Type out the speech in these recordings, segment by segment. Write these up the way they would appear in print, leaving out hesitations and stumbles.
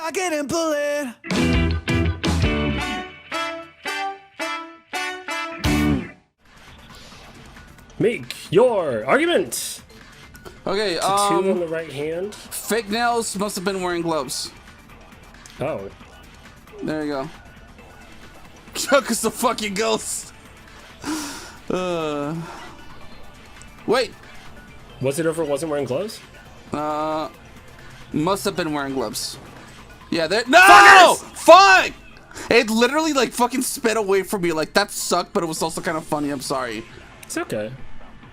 cock it and pull it. Make your argument. Okay, Tattoo on the right hand. fake nails must have been wearing gloves. Oh. There you go. Chuck is the fucking ghost. Wait. Was it over? Wasn't wearing gloves? Must have been wearing gloves. Yeah, there. No! Fuckers! Fuck! It literally like fucking sped away from me. Like that sucked, but it was also kind of funny. I'm sorry. It's okay.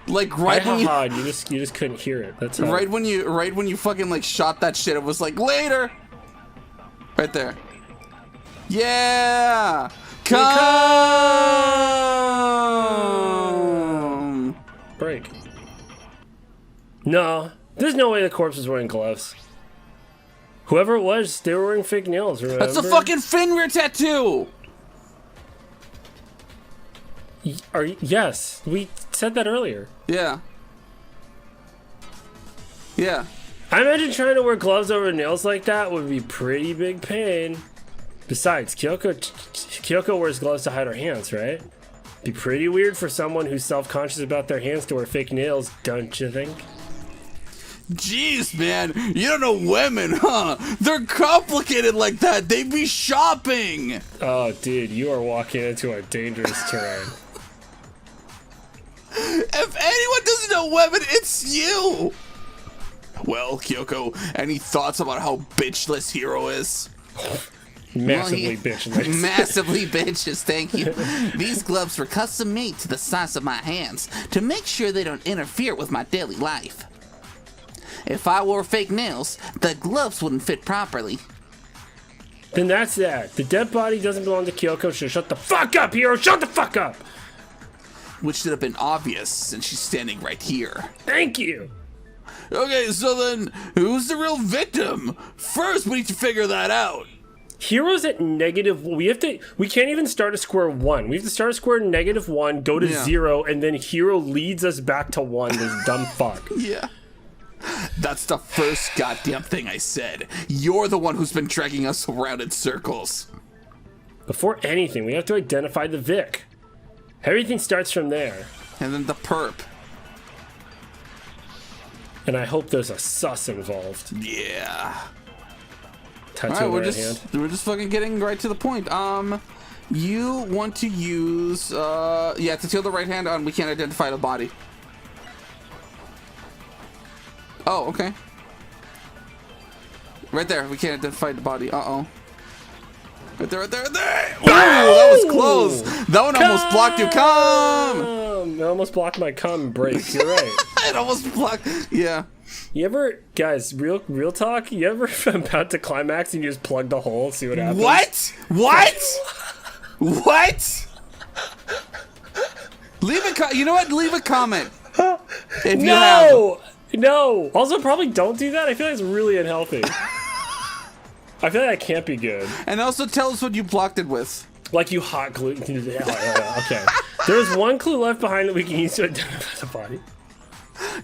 Like right when you just couldn't hear it. That's how. right when you fucking like shot that shit, it was like later. Right there. Yeah. Come. Break. No, there's no way the corpse was wearing gloves. Whoever it was, they were wearing fake nails. Remember? That's the fucking Fenrir tattoo. Yes, we said that earlier. Yeah. Yeah. I imagine trying to wear gloves over nails like that would be pretty big pain. Besides, Kyoko wears gloves to hide her hands, right? Be pretty weird for someone who's self-conscious about their hands to wear fake nails, don't you think? Jeez, man, you don't know women, huh? They're complicated like that. They be shopping. Oh, dude, you are walking into a dangerous terrain. If anyone doesn't know women, it's you. Well, Kyoko, any thoughts about how bitchless Hero is? Massively bitchless. Massively bitches, thank you. These gloves were custom made to the size of my hands to make sure they don't interfere with my daily life. If I wore fake nails, the gloves wouldn't fit properly. Then that's that. The dead body doesn't belong to Kyoko, so shut the fuck up, Hero! Shut the fuck up! Which should have been obvious since she's standing right here. Thank you! Okay, so then, who's the real victim? First, we need to figure that out. Hero's at negative. We can't even start at square one. We have to start at square -1, go to 0, and then Hero leads us back to 1. This dumb fuck. Yeah. That's the first goddamn thing I said. You're the one who's been dragging us around in circles. Before anything, we have to identify the Vic. Everything starts from there. And then the perp. And I hope there's a sus involved. Yeah. Tattoo Alright, on we're the right just hand. we're just fucking getting right to the point. You want to use tattoo on the right hand on we can't identify the body. Oh, okay. Right there, we can't identify the body. Uh-oh. Right there, right there, right there! Ooh, that was close! That one almost blocked you. Come! It almost blocked my cum break. You're right. It almost blocked. Yeah. You ever, guys, real talk, you ever about to climax and you just plug the hole and see what happens? What? What? What? Leave a you know what? Leave a comment. If you have. No! Also, probably don't do that. I feel like it's really unhealthy. I feel like that can't be good. And also tell us what you blocked it with. Like you hot glue. Okay. There's one clue left behind that we can use to identify the body.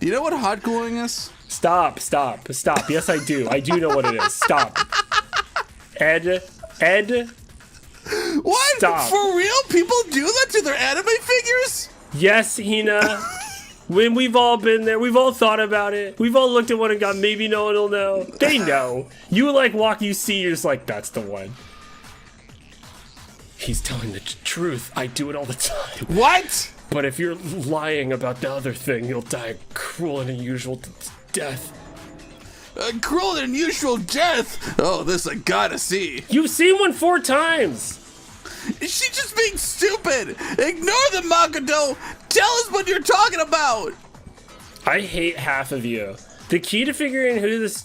Do you know what hot gluing is? Stop. Yes, I do. I do know what it is. Stop. Ed. What? Stop. For real? People do that to their anime figures? Yes, Hina. When we've all been there, we've all thought about it. We've all looked at one and gone, maybe no one will know. They know. You like walk, you see, you're just like, that's the one. He's telling the truth. I do it all the time. What? But if you're lying about the other thing, you'll die a cruel and unusual death. A cruel and unusual death? Oh, this I gotta see. You've seen one 4 times. Is she just being stupid? Ignore the Makoto. Tell us what you're talking about. I hate half of you. The key to figuring here it is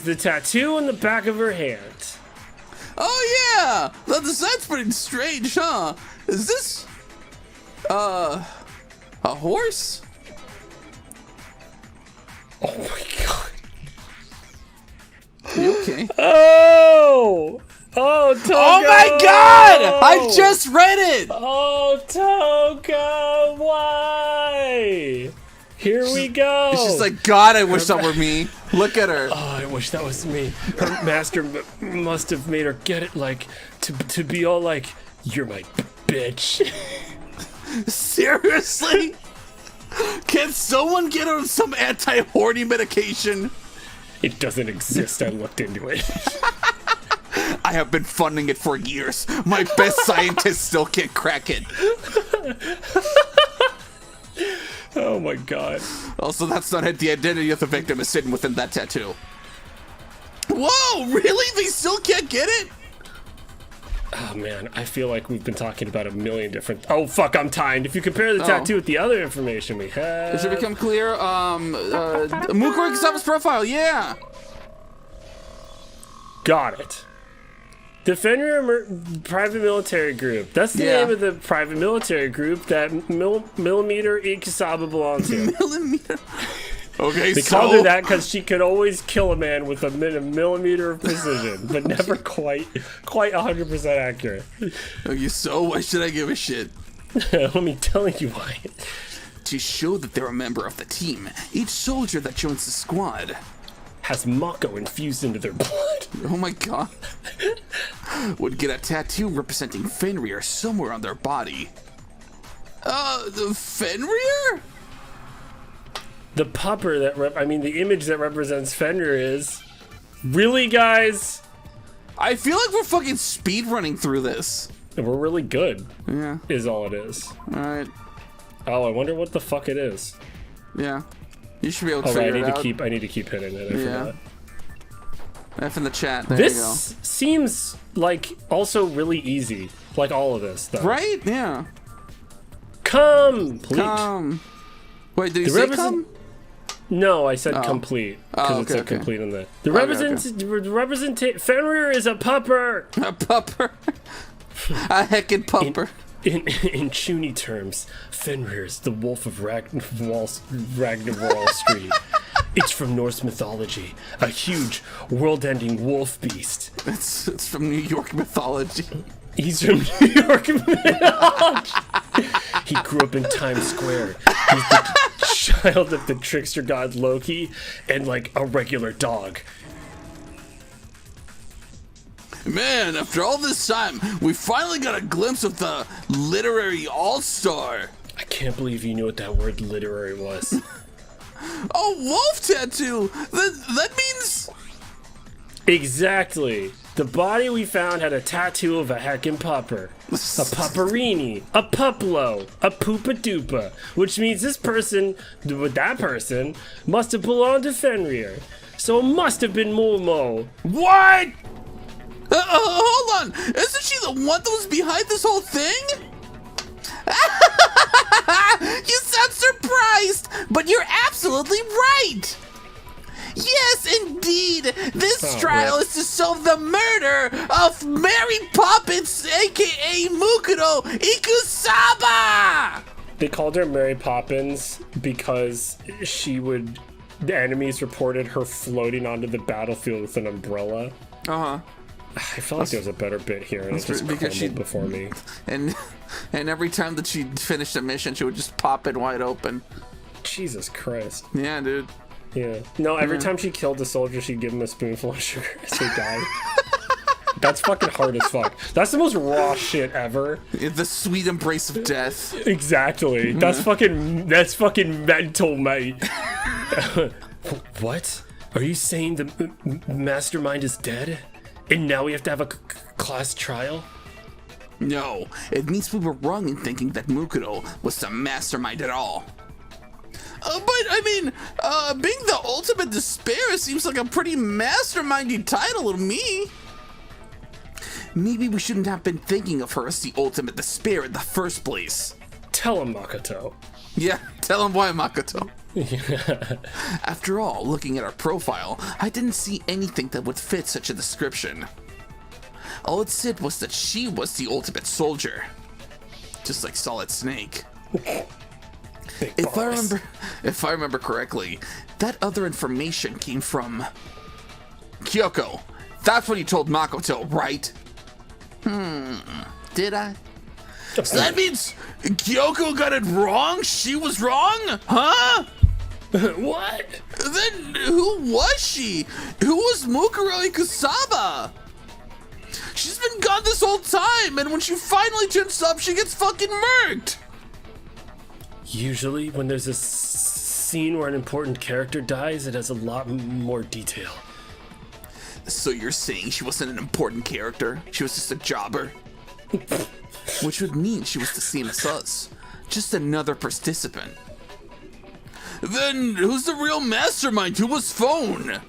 the tattoo on the back of her hand. Oh yeah, that design's pretty strange, huh? Is this, a horse? Oh my god. Are you okay? Oh, Toga! Oh my god! I just read it! Oh, Toga, why? Here we go. She's like, God, I wish that were me. Look at her. Oh, I wish that was me. Her master must have made her get it, like, to be all like, you're my bitch. Seriously? Can someone get her some anti-horny medication? It doesn't exist. I looked into it. I have been funding it for years. My best scientists still can't crack it. Oh my god. Also, that's not it. The identity of the victim is hidden within that tattoo. Whoa, really? They still can't get it? Oh man, I feel like we've been talking about a million different... Oh fuck, I'm timed. If you compare the tattoo with the other information we have... It should become clear. Mukuro Kasaba's profile, yeah. Got it. The Fenrir Private Military Group. That's the name of the private military group that Millimeter Ikasaba belongs to. Millimeter. Okay, They called her that because she could always kill a man with a millimeter of precision, but never quite 100% accurate. Okay, so why should I give a shit? Let me tell you why. To show that they're a member of the team, each soldier that joins the squad has Mako infused into their blood. Oh my god. Would get a tattoo representing Fenrir somewhere on their body. The Fenrir? The pupper that the image that represents Fenrir is... Really, guys? I feel like we're fucking speedrunning through this. We're really good. Yeah. Is all it is. Alright. Oh, I wonder what the fuck it is. Yeah. You should be able to figure it out. I need to keep hitting it. I forgot. F in the chat. There you go. This seems like also really easy. Like all of this, though. Right? Yeah. Complete. Wait, did you say come? No, I said complete. Because it said complete on the... Fenrir is a pupper! A pupper? A heckin' pupper. In Chuny terms, Fenrir is the wolf of Ragnarwall Street. It's from Norse mythology, a huge, world-ending wolf beast. It's from New York mythology. He's from New York mythology. He grew up in Times Square. He's the child of the trickster god Loki and, like, a regular dog. Man, after all this time, we finally got a glimpse of the literary all-star. I can't believe you knew what that word literary was. Oh, wolf tattoo! That means... Exactly. The body we found had a tattoo of a heckin' pupper. A pupperini. A puplo. A poopa-doopa. Which means that person must have belonged to Fenrir. So it must have been Momo. What? Hold on! Isn't she the one that was behind this whole thing? You sound surprised, but you're absolutely right! Yes, indeed! This trial is to solve the murder of Mary Poppins, aka Mukuro Ikusaba! They called her Mary Poppins because the enemies reported her floating onto the battlefield with an umbrella. Uh-huh. I felt like there was a better bit here, and it just crumbled before me. And every time that she finished a mission, she would just pop it wide open. Jesus Christ. Yeah, dude. Yeah. No, every time she killed a soldier, she'd give him a spoonful of sugar as they died. That's fucking hard as fuck. That's the most raw shit ever. The sweet embrace of death. Exactly. That's fucking mental, mate. What? Are you saying the mastermind is dead? And now we have to have a class trial? No, it means we were wrong in thinking that Mukuro was the mastermind at all. But, I mean, being the ultimate despair seems like a pretty mastermindy title to me. Maybe we shouldn't have been thinking of her as the ultimate despair in the first place. Tell him, Makoto. Yeah, tell him why, Makoto. After all, looking at her profile, I didn't see anything that would fit such a description. All it said was that she was the ultimate soldier. Just like Solid Snake. If I remember correctly, that other information came from Kyoko. That's what you told Makoto, right? Did I? So that means Kyoko got it wrong? She was wrong? Huh? What? Then who was she? Who was Mukuro Ikusaba? She's been gone this whole time, and when she finally turns up, she gets fucking murked. Usually, when there's a scene where an important character dies, it has a lot more detail. So you're saying she wasn't an important character? She was just a jobber? Which would mean she was the same as us. Just another participant. Then who's the real mastermind? Who was Phone?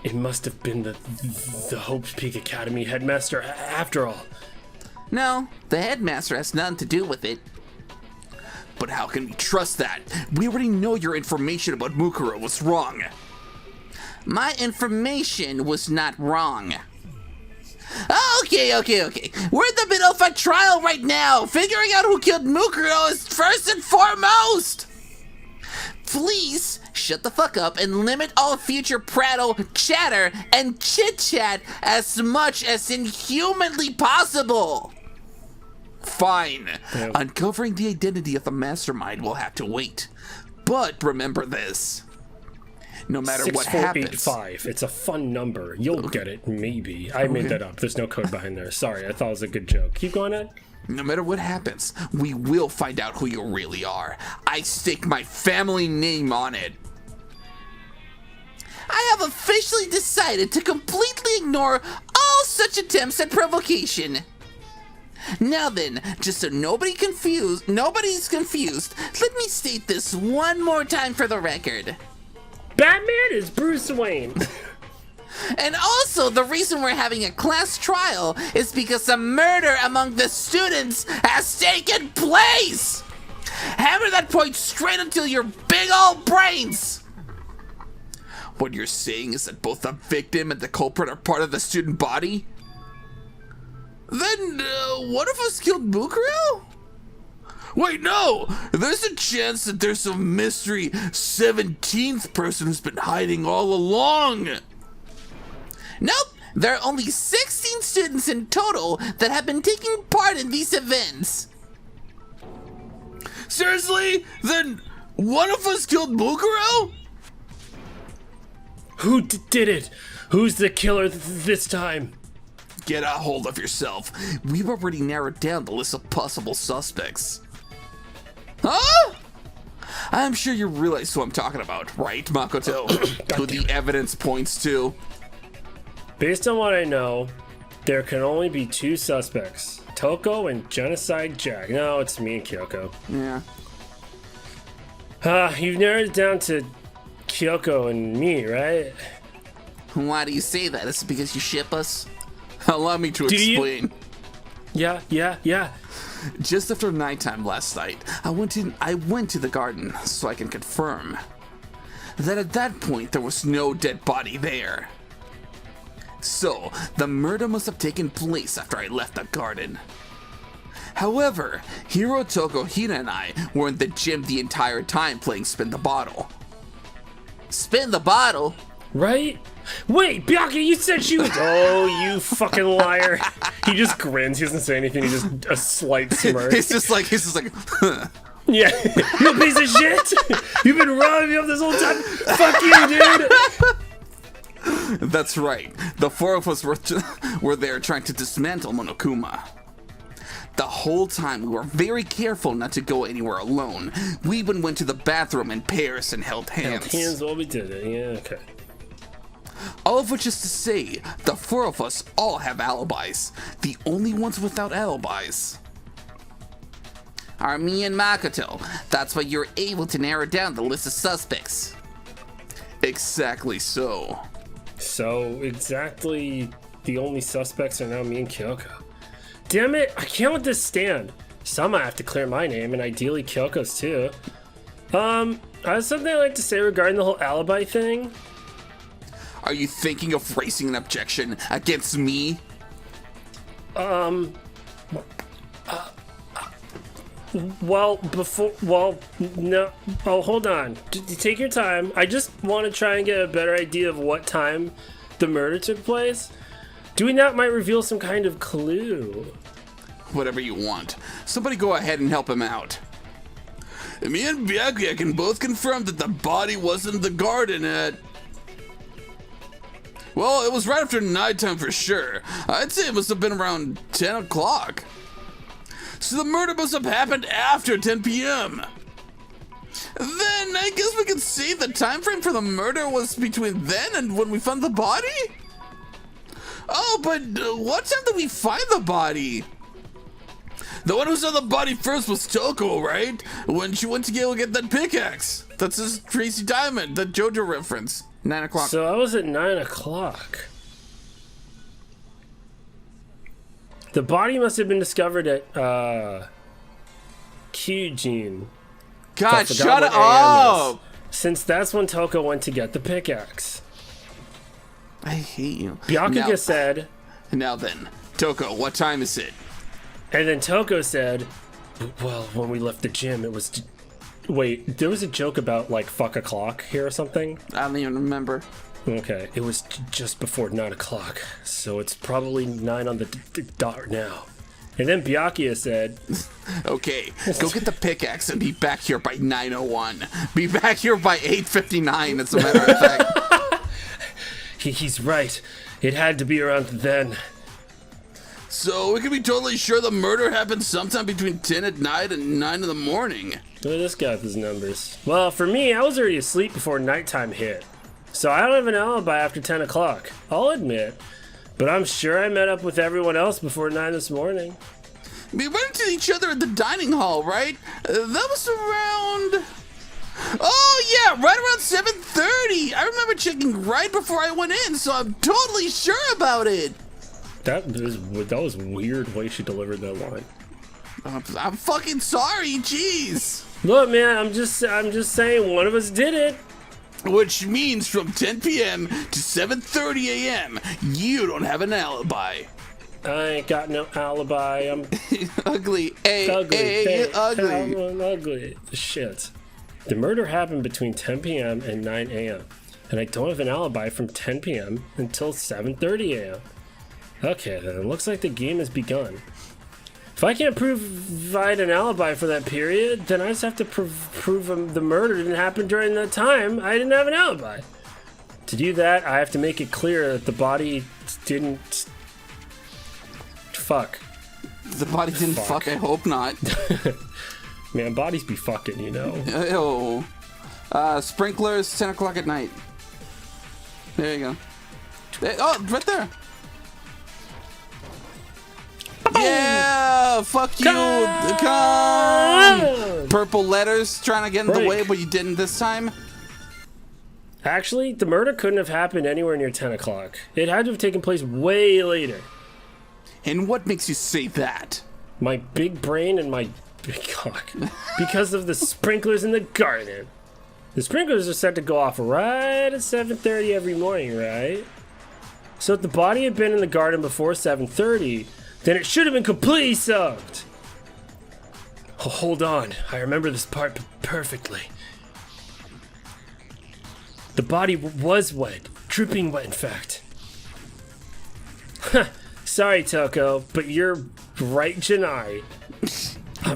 It must have been the Hope's Peak Academy headmaster after all. No, the headmaster has nothing to do with it. But how can we trust that? We already know your information about Mukuro was wrong. My information was not wrong. Okay. We're in the middle of a trial right now. Figuring out who killed Mukuro is first and foremost. Please shut the fuck up and limit all future prattle, chatter, and chit-chat as much as inhumanly possible. Fine. Yeah. Uncovering the identity of the mastermind will have to wait. But remember this. No matter what happens... 6485. It's a fun number. You'll get it, maybe. I made that up. There's no code behind there. Sorry, I thought it was a good joke. Keep going, Ed. No matter what happens, we will find out who you really are. I stake my family name on it. I have officially decided to completely ignore all such attempts at provocation. Now then, just so nobody's confused, let me state this one more time for the record. Batman is Bruce Wayne. And also, the reason we're having a class trial is because a murder among the students has taken place! Hammer that point straight into your big old brains! What you're saying is that both the victim and the culprit are part of the student body? Then, one of us killed Mukuro? Wait, no! There's a chance that there's some mystery 17th person who's been hiding all along! Nope! There are only 16 students in total that have been taking part in these events. Seriously? Then one of us killed Mukuro? Who did it? Who's the killer this time? Get a hold of yourself. We've already narrowed down the list of possible suspects. Huh? I'm sure you realize who I'm talking about, right, Makoto? Who the evidence points to. Based on what I know, there can only be two suspects. Toko and Genocide Jack. No, it's me and Kyoko. Yeah. You've narrowed it down to Kyoko and me, right? Why do you say that? Is it because you ship us? Allow me to explain. Yeah. Just after nighttime last night, I went to the garden so I can confirm that at that point there was no dead body there. So, the murder must have taken place after I left the garden. However, Hiro Tokuhina and I were in the gym the entire time playing Spin the Bottle. Spin the bottle? Right? Wait, Bianca, you said she was... Oh, you fucking liar. He just grins. He doesn't say anything. He just a slight smirk. He's just like, huh. Yeah. You piece of shit. You've been robbing me up this whole time. Fuck you, dude. That's right. The four of us were there trying to dismantle Monokuma. The whole time we were very careful not to go anywhere alone. We even went to the bathroom in pairs and held hands. Held hands while we did it. Yeah, okay. All of which is to say, the four of us all have alibis. The only ones without alibis are me and Makoto. That's why you're able to narrow down the list of suspects. Exactly so. So, exactly the only suspects are now me and Kyoko. Damn it, I can't let this stand. Somehow I have to clear my name, and ideally Kyoko's too. I have something I'd like to say regarding the whole alibi thing. Are you thinking of raising an objection against me? No. Oh, hold on. Take your time. I just want to try and get a better idea of what time the murder took place. Doing that might reveal some kind of clue. Whatever you want. Somebody go ahead and help him out. Me and Byakuya can both confirm that the body wasn't in the garden at... Well, it was right after nighttime for sure. I'd say it must have been around 10 o'clock. So the murder must have happened after 10 p.m. Then I guess we could say the time frame for the murder was between then and when we found the body? Oh, but what time did we find the body? The one who saw the body first was Toko, right? When she went to go get that pickaxe. That's his Tracy Diamond, the JoJo reference. 9 o'clock. So I was at 9 o'clock. The body must have been discovered at Kyujin. God, shut up! Since that's when Toko went to get the pickaxe. I hate you. Byakuya said... Now then, Toko, what time is it? And then Toko said, well, when we left the gym, it was... Wait, there was a joke about, like, fuck o'clock here or something? I don't even remember. Okay, it was just before 9 o'clock, so it's probably 9 on the dot now. And then Byakuya said... Okay, go get the pickaxe and be back here by 9:01. Be back here by 8:59, as a matter of fact. He's right. It had to be around then. So we can be totally sure the murder happened sometime between 10 at night and 9 in the morning. Look at this guy with his numbers. Well, for me, I was already asleep before nighttime hit. So I don't have an alibi after 10 o'clock. I'll admit. But I'm sure I met up with everyone else before 9 this morning. We went into each other at the dining hall, right? That was around... Oh, yeah, right around 7:30. I remember checking right before I went in, so I'm totally sure about it. That was a weird way she delivered that line. I'm fucking sorry, jeez. Look, man, I'm just saying one of us did it. Which means from 10 p.m. to 7:30 a.m., you don't have an alibi. I ain't got no alibi. I'm ugly. Hey, ugly. hey, ugly. I'm ugly. Shit. The murder happened between 10 p.m. and 9 a.m. And I don't have an alibi from 10 p.m. until 7:30 a.m. Okay, then it looks like the game has begun. If I can't provide an alibi for that period, then I just have to prove the murder didn't happen during that time. I didn't have an alibi. To do that, I have to make it clear that the body didn't... Fuck. The body didn't fuck, I hope not. Man, bodies be fucking, you know. Ew. Sprinklers, 10 o'clock at night. There you go. Oh, right there. Yeah, fuck you. Come. Purple letters trying to get in the way, but you didn't this time. Actually, the murder couldn't have happened anywhere near 10 o'clock. It had to have taken place way later. And what makes you say that? My big brain and my big cock. Because of the sprinklers in the garden. The sprinklers are set to go off right at 7:30 every morning, right? So if the body had been in the garden before 7:30, then it should have been completely soaked. Oh, hold on, I remember this part perfectly. The body was wet, dripping wet in fact. Sorry, Toko, but you're right, Janai.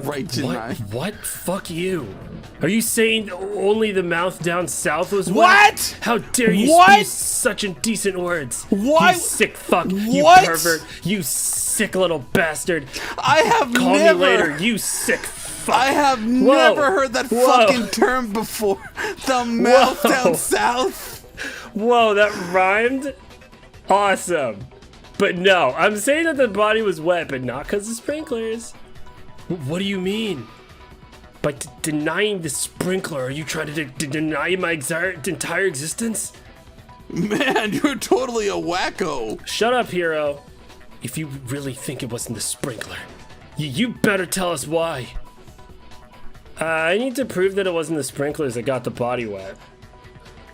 Right, Janai. What? Fuck you. Are you saying only the mouth down south was wet? What? How dare you spew such indecent words? What? You sick fuck. You What? pervert. You sick little bastard. I have Call never... me later, you sick fuck. I have never heard that fucking term before. The mouth down south. Whoa, that rhymed? Awesome. But no, I'm saying that the body was wet, but not because of sprinklers. What do you mean? By denying the sprinkler, are you trying to deny my entire existence? Man, you're totally a wacko. Shut up, hero. If you really think it wasn't the sprinkler, you better tell us why. I need to prove that it wasn't the sprinklers that got the body wet.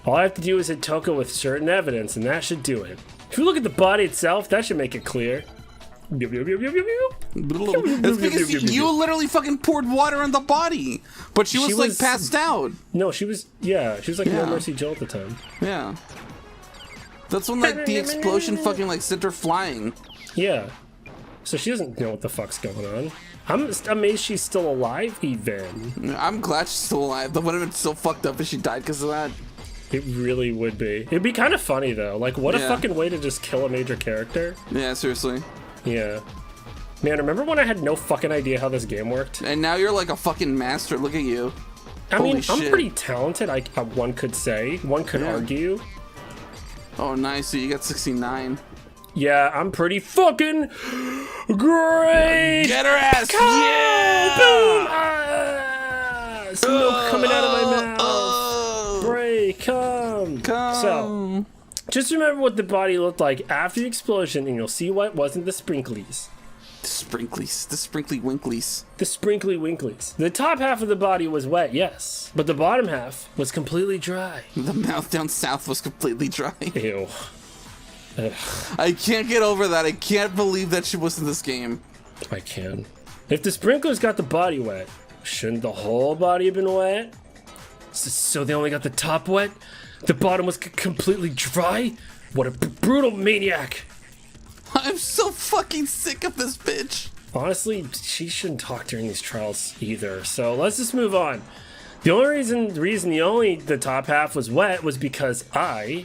All I have to do is hit Toko with certain evidence, and that should do it. If you look at the body itself, that should make it clear. That's because you literally fucking poured water on the body. But she was like passed out. No, she was like No Mercy Joe at the time. Yeah. That's when like the explosion fucking like sent her flying. Yeah. So she doesn't know what the fuck's going on. I'm amazed she's still alive even. I'm glad she's still alive. That would have been so fucked up if she died because of that. It really would be. It'd be kind of funny though. Like, what a fucking way to just kill a major character. Yeah, seriously. Yeah. Man, remember when I had no fucking idea how this game worked? And now you're like a fucking master. Look at you. I mean, Holy shit. I'm pretty talented, one could say. One could argue. Oh, nice. So you got 69. Yeah, I'm pretty fucking great! Get her ass! Yeah! Boom! Ah! Smoke coming out of my mouth. Break, come. So, just remember what the body looked like after the explosion, and you'll see why it wasn't the sprinklies. The sprinklies. The sprinkly winklies. The sprinkly winklies. The top half of the body was wet, yes, but the bottom half was completely dry. The mouth down south was completely dry. Ew. Ugh. I can't get over that. I can't believe that shit was in this game. I can. If the sprinklers got the body wet, shouldn't the whole body have been wet? So they only got the top wet? The bottom was completely dry? What a brutal maniac! I'm so fucking sick of this bitch. Honestly, she shouldn't talk during these trials either, so let's just move on. The only reason the top half was wet was because I,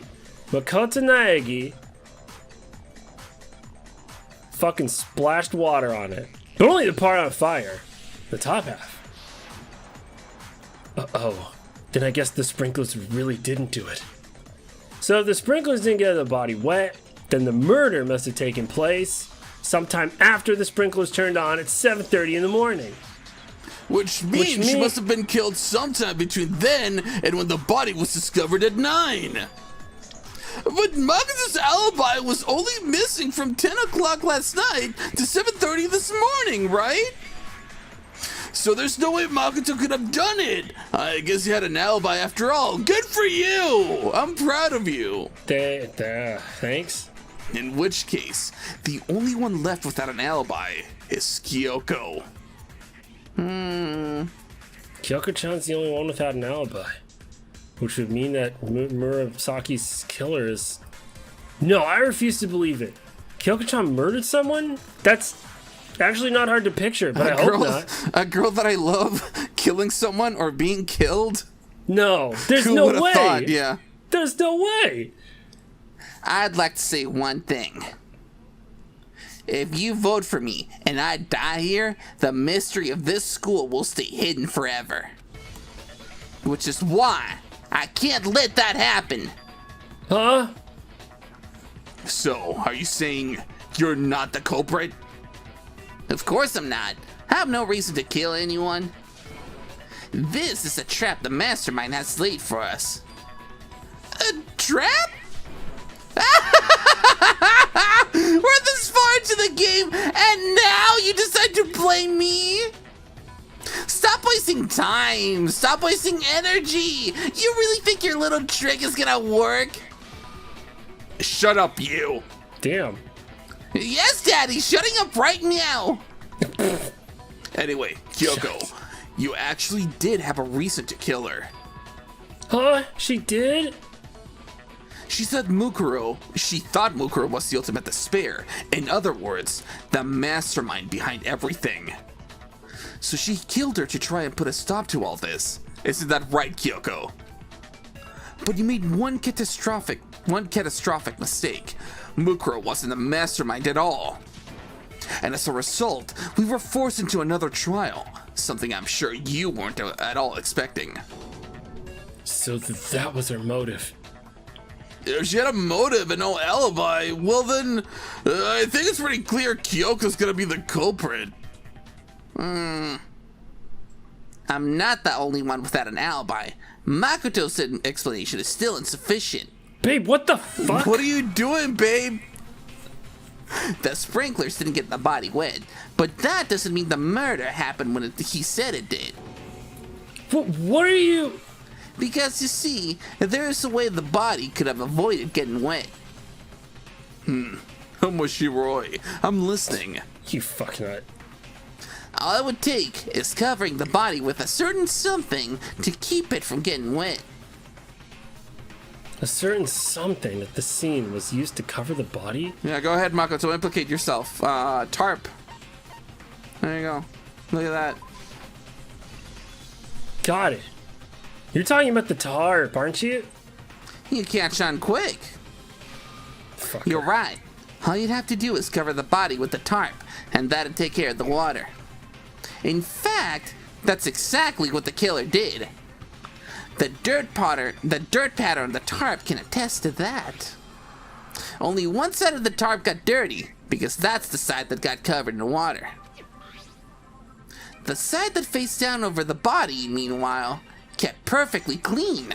Makoto Naegi, fucking splashed water on it. But only the part on fire. The top half. Uh-oh. Then I guess the sprinklers really didn't do it. So if the sprinklers didn't get the body wet, then the murder must have taken place sometime after the sprinklers turned on at 7:30 in the morning. Which means she must have been killed sometime between then and when the body was discovered at 9. But Makoto's alibi was only missing from 10 o'clock last night to 7:30 this morning, right? So there's no way Makoto could have done it. I guess he had an alibi after all. Good for you! I'm proud of you. Thanks. In which case, the only one left without an alibi is Kyoko. Kyoko-chan's the only one without an alibi. Which would mean that Murasaki's killer is... No, I refuse to believe it. Kyoko-chan murdered someone? That's actually not hard to picture, but I hope not. A girl that I love killing someone or being killed? No, there's Who no would have way. thought? Yeah. There's no way. I'd like to say one thing. If you vote for me and I die here, the mystery of this school will stay hidden forever. Which is why I can't let that happen. Huh? So, are you saying you're not the culprit? Of course I'm not. I have no reason to kill anyone. This is a trap the mastermind has laid for us. A trap? We're this far into the game, and now you decide to blame me? Stop wasting time. Stop wasting energy. You really think your little trick is gonna work? Shut up, you. Damn. Yes, Daddy. Shutting up right now. Anyway, Kyoko, you actually did have a reason to kill her. Huh? She did? She thought Mukuro was the ultimate despair. In other words, the mastermind behind everything. So she killed her to try and put a stop to all this. Isn't that right, Kyoko? But you made one catastrophic mistake. Mukuro wasn't the mastermind at all. And as a result, we were forced into another trial. Something I'm sure you weren't at all expecting. So that was her motive. If she had a motive and no alibi, well then, I think it's pretty clear Kyoko's gonna be the culprit. I'm not the only one without an alibi. Makoto's explanation is still insufficient. Babe, what the fuck? What are you doing, babe? The sprinklers didn't get the body wet, but that doesn't mean the murder happened when he said it did. What are you... Because you see, there is a way the body could have avoided getting wet. Omoshiroi, I'm listening. You fuck nut. All it would take is covering the body with a certain something to keep it from getting wet. A certain something at the scene was used to cover the body? Yeah, go ahead, Makoto, implicate yourself. Tarp. There you go. Look at that. Got it. You're talking about the tarp, aren't you? You catch on quick. Fucker. You're right. All you'd have to do is cover the body with the tarp, and that'd take care of the water. In fact, that's exactly what the killer did. The dirt pattern on the tarp can attest to that. Only one side of the tarp got dirty, because that's the side that got covered in water. The side that faced down over the body, meanwhile, kept perfectly clean.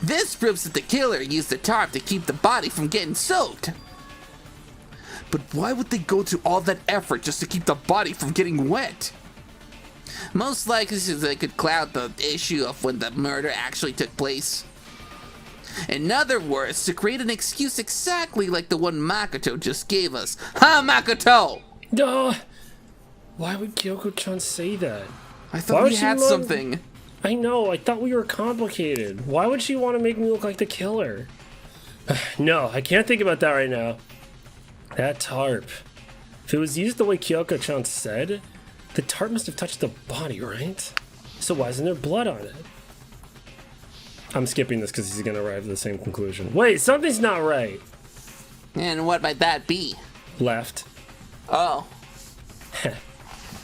This proves that the killer used the tarp to keep the body from getting soaked. But why would they go to all that effort just to keep the body from getting wet? Most likely so they could cloud the issue of when the murder actually took place. In other words, to create an excuse exactly like the one Makoto just gave us. Ha, Makoto! Duh. Why would Kyoko-chan say that? I thought we had something. I know, I thought we were complicated. Why would she want to make me look like the killer? No, I can't think about that right now. That tarp. If it was used the way Kyoko-chan said, the tarp must have touched the body, right? So why isn't there blood on it? I'm skipping this because he's going to arrive at the same conclusion. Wait, something's not right. And what might that be? Left. Oh.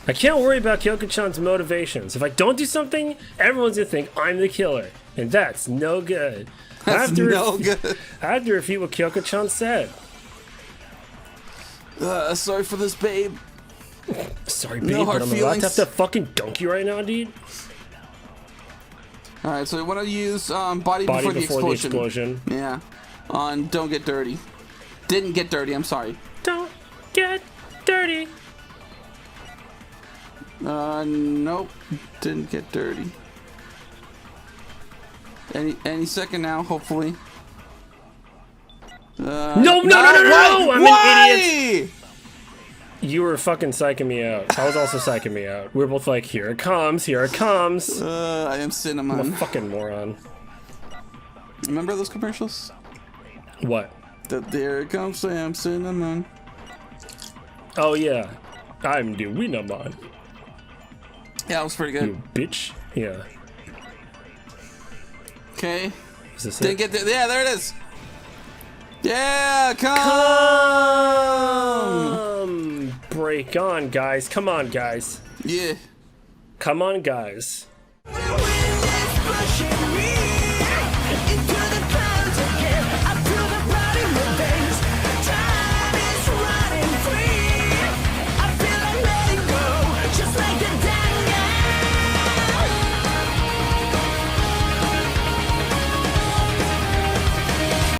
I can't worry about Kyoko-chan's motivations. If I don't do something, everyone's going to think I'm the killer. And that's no good. That's no good. I have to refute what Kyoko-chan said. Sorry for this, babe. Sorry, babe, No hard but I'm allowed to feelings. have to fucking dunk you right now, dude. Alright, so we want to use body Body before the explosion. explosion. Yeah. On Don't Get Dirty. Didn't Get Dirty, I'm sorry. Don't get dirty. Nope. Didn't Get Dirty. Any second now, hopefully. No, I'm Why? an idiot. You were fucking psyching me out. I was also psyching me out. We were both like, here it comes, here it comes. I am I'm a cinnamon. fucking moron. Remember those commercials? What? There it comes, Sam Cinnamon. Oh, yeah. I'm the winner, man. Yeah, that was pretty good. You bitch. Yeah. Okay. Is this Didn't it? get there. Yeah, there it is. Yeah, come! Break on, guys. Come on, guys. Yeah. Come on, guys.